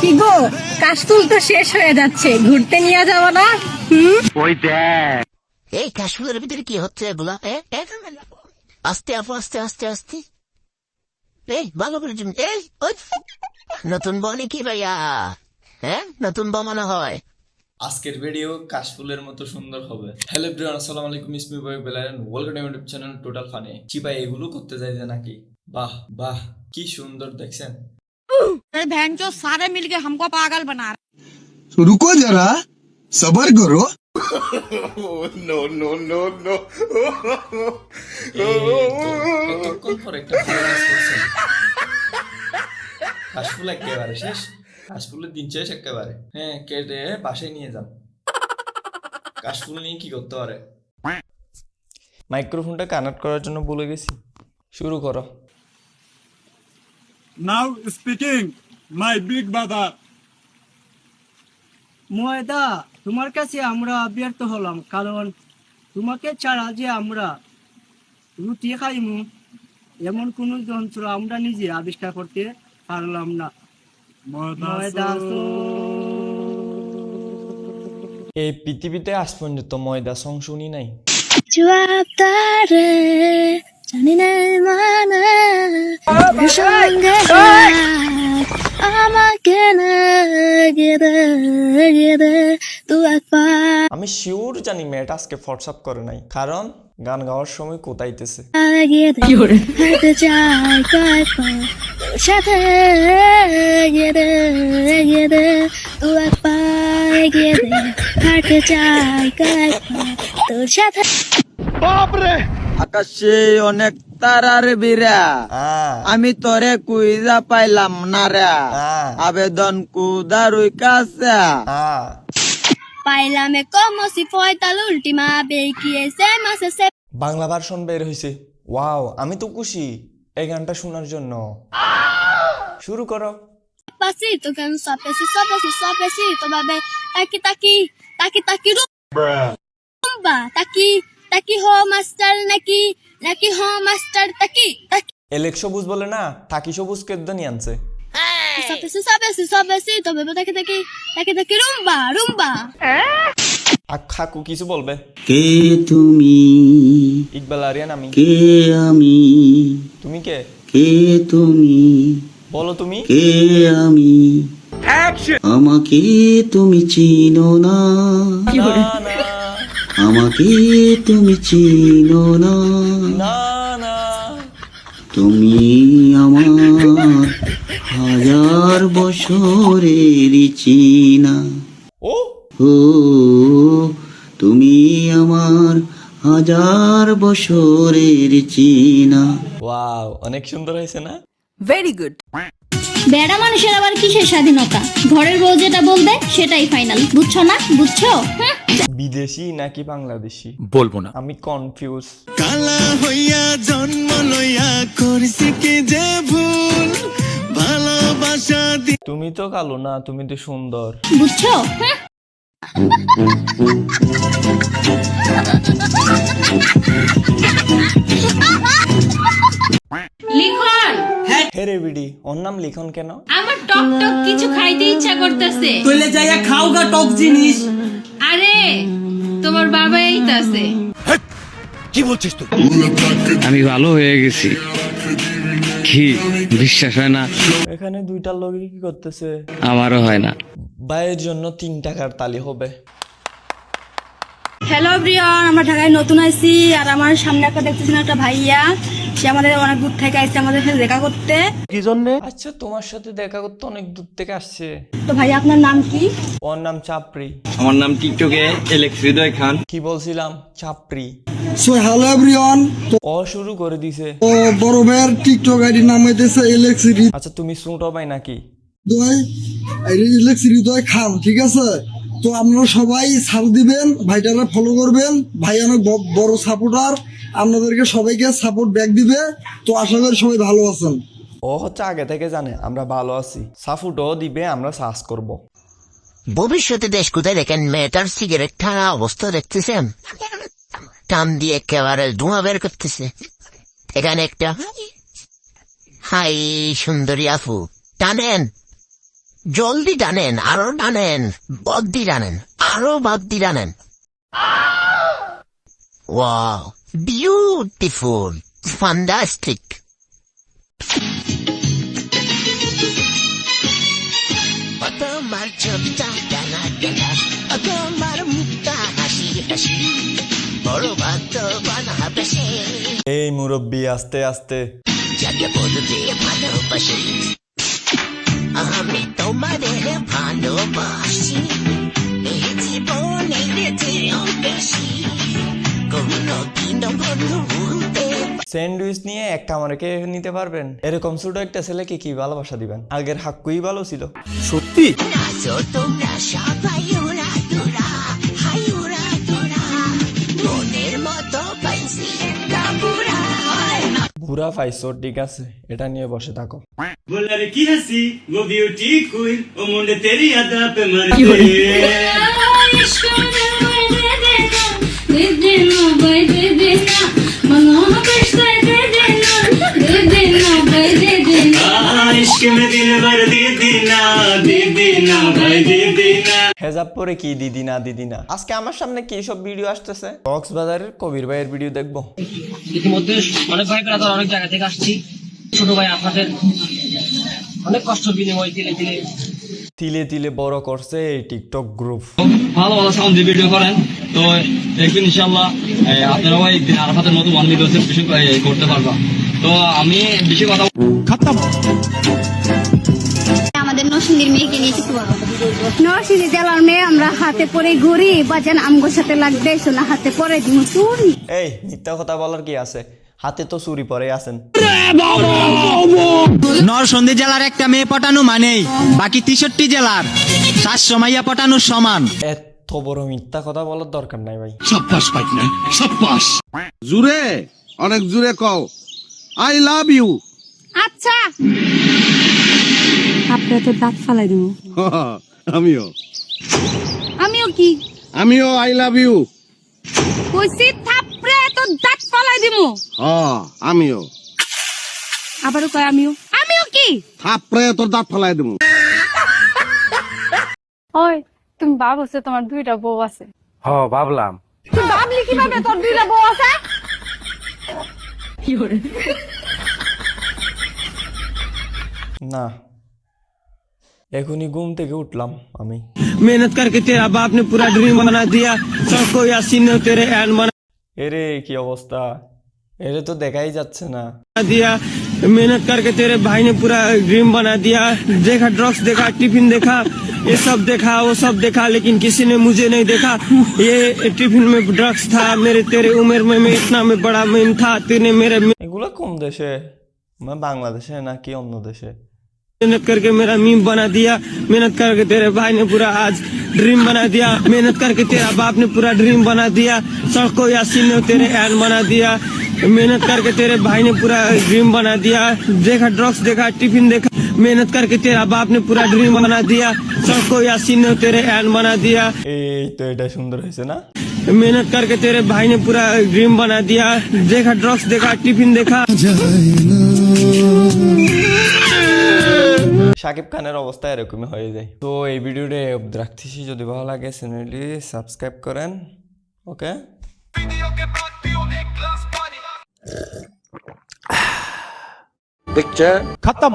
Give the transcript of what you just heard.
কি গো, কাশফুল তো শেষ হয়ে যাচ্ছে, ঘুরতে নিয়ে যাবো না? ওই দেখ এই কাশফুলের ভিতরে কি হচ্ছে এগুলা? আস্তে আপু, আস্তে আস্তে আস্তে। এই ভালো করে এই ওই নতুন বনে কি ভাইয়া? হ্যাঁ, নতুন বমানো হয়। আজকের ভিডিও কাশফুলের মতো সুন্দর হবে। হ্যালো এভরিওয়ান, আসসালামু আলাইকুম, ইসমি বয় বেলায়ন, welcome to my YouTube channel Total Funny. চিপা এগুলো করতে চাইছে নাকি? বাহ বাহ, কি সুন্দর দেখছেন। भैंचो सारे मिलके हमको पागल बना रहे। रुको जरा सबर करो। এতক্ষণ পর একটা ভালো কাজ করছেন। কাশফুল একেবারে শেষ, কাশফুলের দিন শেষ একেবারে। হ্যাঁ, কেটে বাসায় নিয়ে যান। কাশফুল নিয়ে কি করতে পারে? মাইক্রোফোনটা কানেক্ট করার জন্য বলে গেছি। শুরু করো। Now speaking, my big brother. ময়দা, তোমার কাছে আমরা ব্যর্থ হলাম, কারণ তোমাকে ছাড়া যে আমরা রুটি খাইমু এমন কোন যন্ত্র আমরা নিজে আবিষ্কার করতে পারলাম না। ময়দা এই পৃথিবীতে আজ পর্যন্ত ময়দা সং শুনি নাই। জানি না মানে আমাকে না গেদে গেদে তু একবার আমি শিওর জানি মেয়েটা আজকে হোয়াটসঅ্যাপ করে নাই, কারণ গান গাওয়ার সময় কোথাইতেছে। হাঁটতে চাই কয়েকবার তোর সাথে গেদে গেদে তু একবার গেদে হাঁটতে চাই কয়েকবার তোর সাথে। আকাশে অনেক তারার বিরা, আমি তোরে কুইজা পাইলাম না রে, আবেদন কুদারুই কাছে পাইলাম como si fuera la última vez que se me hace. Bangla version বের হয়েছে। ওয়াও, আমি তো খুশি এই গানটা শোনার জন্য। শুরু করো। Pasito que no suavecito, bebé. Taki taki, taki taki rumba. Taki taki ho master naki ho master taki taki. এলেক সবুজ বলে না, থাকি সবুজ কেদ্দানি আনছে। Suavecito, bebé. Taki taki, taki taki rumba. খাকু কিছু বলবে? কে তুমি, ইকবাল আরিয়ান আমি। কে আমি, তুমি কে? কে তুমি, বলো তুমি। কে আমি, আমাকে তুমি চিনো না, না না আমাকে তুমি চিনো না, না না। তুমি আমার হাজার বছরের চিনা। ও ও তুমি আমার হাজার বছরের চিনা। ওয়াও, অনেক সুন্দর হয়েছে না? Very good. বেড়া মানুষের আবার কিসের স্বাধীনতা? ঘরের বউ যেটা বলবে সেটাই ফাইনাল, বুঝছো না? বুঝছো? বিদেশি নাকি বাংলাদেশি বলবো না। আমি কনফিউজ। কালা হইয়া জন্ম লইয়া করছি কি যে ভুল, ভালোবাসা তুমি তো কালো না, তুমি তো সুন্দর। বুঝছো? লিখন, হেরে বিডি, ওর নাম লিখন কেন? আমার টক টক কিছু খাইতে ইচ্ছা করতেছে। তুইলে যাইয়া খাও গা টক জিনিস। আরে তোমার বাবা এইতাছে। আমি ভালো হয়ে গেছি, কি বিশ্বাস হয় না? এখানে দুইটা লোক কি করতেছে? আমারও হয় না। ভাইয়ের জন্য 3 টাকার তালি হবে। হ্যালো ব্রিয়ন, আমরা ঢাকায় নতুন আইছি, আর আমার সামনে একটা দেখতেছেন একটা ভাইয়া, সে আমাদের অনেক দূর থেকে আসছে আমাদের সাথে দেখা করতে। কি জন্য? আচ্ছা, তোমার সাথে দেখা করতে অনেক দূর থেকে আসছে। তো ভাইয়া আপনার নাম কি? ওর নাম চাপড়ি। আমার নাম টিকটকে এলেক্স হৃদয় খান। কি বলছিলাম? চাপড়ি। সো হ্যালো এভরিওয়ান, ও শুরু করে দিছে। তো বড় ভাইয়ের টিকটক আইডি নাম হইতেছে এলেক্স আচ্ছা, তুমি শুনটো ভাই নাকি? হৃদয়, এলেক্স হৃদয় খান, ঠিক আছে? তো আপনারা সবাই সাপোর্ট দিবেন, ভাইটারা ফলো করবেন, ভাই অনেক বড় সাপোর্টার, আপনাদেরকে সবাইকে সাপোর্ট ব্যাক দিবে। তো আশা করি সবাই ভালো আছেন। ও হচ্ছে আগে থেকে জানে আমরা ভালো আছি, সাপোর্টও দিবে, আমরা সার্চ করব। ভবিষ্যতে দেশ কোথায় দেখেন, মেয়েটার সিগারেট টানা অবস্থা দেখতেছেন, টান দিয়ে একেবারে ধোঁয়া বের করতেছে। এখানে একটা হাই সুন্দরী আপু, টানেন জলদি টানেন, আরো টানেন, বদ্দি টানেন, আরো বদ্দি টানেন। Wow, beautiful, fantastic. তোমার চোখটা টানা টানা, তোমার মুখটা হাসি হাসি, বড় ভাগ্যবান হবে সে এই মুরব্বি, আস্তে আস্তে। যাকে বলতে ভালোবাসি, আমি তোমাদের ভালোবাসি, এই জীবনের চেয়েও বেশি, কোনদিনও বন্ধু ভুলতে। স্যান্ডউইচ নিয়ে একটা আমাকে নিতে পারবেন? এরকম ছোট একটা ছেলেকে কি ভালোবাসা দিবেন? আগের হাক্কুই ভালো ছিল। সত্যি? নাচো তোমরা সবাই উড়া দুরা, হাই উড়া দুরা, মনের মতো পাইছি একটা বুড়া। বুড়া পাইছো, ঠিক আছে, এটা নিয়ে বসে থাকো। बोला रे की हंसी वो ब्यूटी क्वीन ओ मुंडे तेरी अदा पे मर गए। इश्क में दिल भर दे देना भाई दे देना। হেজাব পরে কি দিদি না দিদি না? আজকে আমার সামনে কি সব ভিডিও আসতেছে? কক্সবাজারের কবির ভাইয়ের ভিডিও দেখবো। ইতিমধ্যে অনেক ভাই ব্রাদার অনেক জায়গা থেকে আসছি। ছোট ভাই আপনাদের অনেক কষ্ট বিনিময় দিলে দিলে তিলে তিলে বড় করছে এই টিকটক গ্রুপ। ভালো ভালো সাউন্ড দিয়ে ভিডিও করেন, তো দেখবেন ইনশাল্লাহ আপনারাও একদিন আরাফাতের মতো 1 মিলিয়ন বেশি করতে পারবা। তো আমি বেশি কথা আমাদের নরসিংদীর মেয়েকে নিয়ে কিছু বলো। নরসিংদী জেলার মেয়ে আমরা হাতে পরে ঘুরি, বাজান আমগোর সাথে লাগবে, সোনা হাতে পরে দিব চুরি। এই মিথ্যা কথা বলার কি আছে? হাতে তো চুরি পরে আছেন। নরসিংদী জেলার একটা মেয়ে পটানো মানেই বাকি 63 জেলার 700 মাইয়া পটানোর সমান। এত বড় মিথ্যা কথা বলার দরকার নাই ভাই। জুড়ে অনেক জুড়ে কও আই লাভ ইউ। আচ্ছা, আপনি তো দাঁত ফালাই দিব। আমিও আমিও কি আমিও আই লাভ ইউ। কইছি থাপড়ে তো দাঁত ফালাই দিব। আমিও আবারও কয় আমিও কি? থাপড়ে তোর দাঁত ফেলাই দেবো। ওই তুমি ভাবছো তোমার 2টা বউ আছে? হ ভাবলাম। তুই ভাবলি কিভাবে তোর 2টা বউ আছে? না, এখনই ঘুম থেকে উঠলাম আমি। मेहनत करके तेरा बाप ने पूरा ड्रीम बना दिया, सबको यासीन ने तेरे एंड बना এরে কি অবস্থা? এরে তো দেখাই যাচ্ছে না। दिया। मेहनत करके तेरे भाई ने पूरा ड्रीम बना दिया। देखा ड्रग्स देखा, टिफिन देखा, ये सब देखा वो सब देखा, लेकिन किसी ने मुझे नहीं देखा। ये टिफिन में ड्रग्स था, मेरे तेरे उम्र में मैं इतना में बड़ा मेन था, तेने मेरे এগুলো কোন দেশে? মানে বাংলাদেশে নাকি অন্য দেশে? मेहनत करके मेरा मीम बना दिया। मेहनत करके तेरे भाई ने पूरा आज ड्रीम बना दिया। मेहनत करके तेरा बाप ने पूरा ड्रीम बना दिया, सबको यासीन ने तेरे एंड बना दिया। मेहनत करके तेरे भाई ने पूरा ड्रीम बना दिया। देखा ड्रग्स देखा, टिफिन देखा, मेहनत करके तेरा बाप ने पूरा ड्रीम बना दिया, सबको यासीन ने तेरे एंड बना दिया। এই তো এটা সুন্দর হয়েছে না? मेहनत करके तेरे भाई ने पूरा ड्रीम बना दिया। देखा ड्रग्स देखा, टिफिन देखा। শাকিব খানের অবস্থা এরকমই হয়ে যায়। তো এই ভিডিওটা রাখতেছি, যদি ভালো লাগে চ্যানেলটি সাবস্ক্রাইব করেন। ওকে, पिक्चर खत्म।